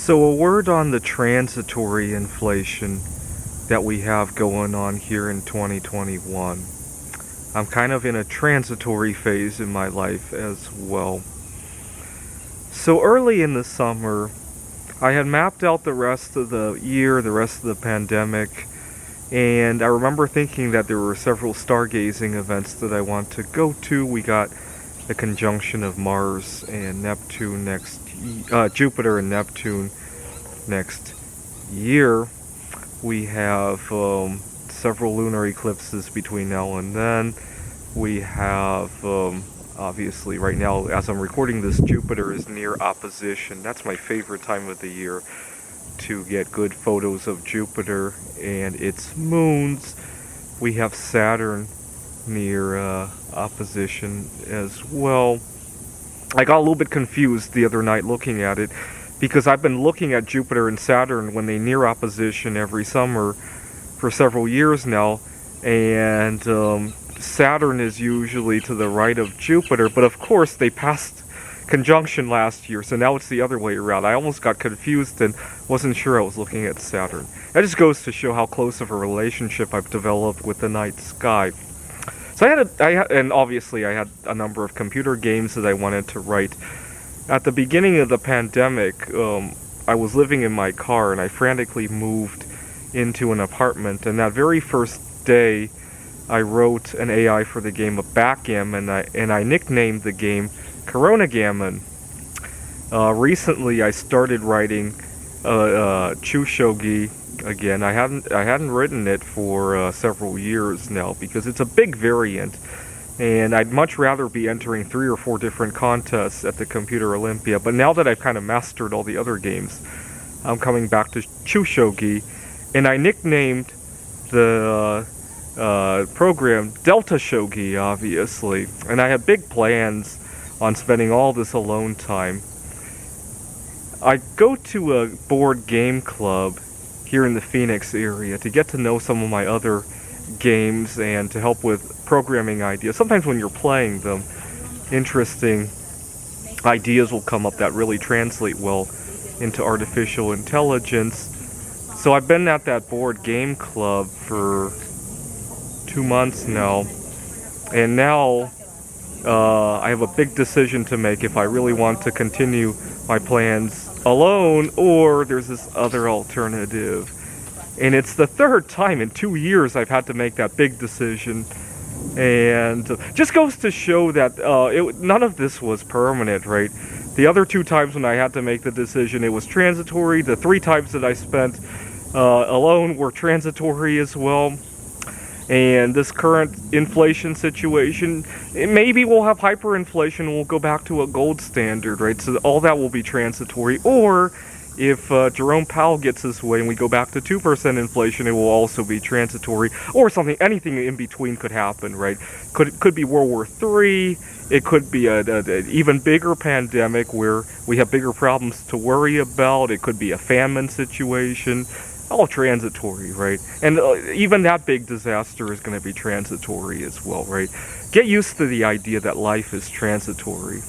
So a word on the transitory inflation that we have going on here in 2021. I'm kind of in a transitory phase in my life as well. So early in the summer, I had mapped out the rest of the year, the rest of the pandemic, and I remember thinking that there were several stargazing events that I want to go to. We got the conjunction of Mars and Neptune Jupiter and Neptune next year. We have several lunar eclipses between now and then. We have, obviously, right now, as I'm recording this, Jupiter is near opposition. That's my favorite time of the year to get good photos of Jupiter and its moons. We have Saturn near opposition as well. I got a little bit confused the other night looking at it because I've been looking at Jupiter and Saturn when they near opposition every summer for several years now, and Saturn is usually to the right of Jupiter, but of course they passed conjunction last year, so now it's the other way around. I almost got confused and wasn't sure I was looking at Saturn. That just goes to show how close of a relationship I've developed with the night sky. So and obviously I had a number of computer games that I wanted to write. At the beginning of the pandemic, I was living in my car and I frantically moved into an apartment, and that very first day I wrote an AI for the game of backgammon, and I nicknamed the game Corona Gammon. Recently I started writing Chushogi again. I hadn't written it for several years now because it's a big variant, and I'd much rather be entering 3 or 4 different contests at the Computer Olympia. But now that I've kind of mastered all the other games, I'm coming back to Chushogi, and I nicknamed the program Delta Shogi, obviously, and I had big plans on spending all this alone time. I go to a board game club here in the Phoenix area to get to know some of my other games and to help with programming ideas. Sometimes when you're playing them, interesting ideas will come up that really translate well into artificial intelligence. So I've been at that board game club for 2 months now, and now I have a big decision to make if I really want to continue my plans alone, or there's this other alternative. And it's the third time in 2 years I've had to make that big decision, and just goes to show that none of this was permanent, right? The other 2 times when I had to make the decision, it was transitory. The 3 times that I spent alone were transitory as well. And this current inflation situation, maybe we'll have hyperinflation and we'll go back to a gold standard, right? So all that will be transitory. Or if Jerome Powell gets his way and we go back to 2% inflation, it will also be transitory. Or anything in between could happen, right? Could be World War III. It could be an even bigger pandemic where we have bigger problems to worry about. It could be a famine situation. All transitory, right? And even that big disaster is going to be transitory as well, right? Get used to the idea that life is transitory.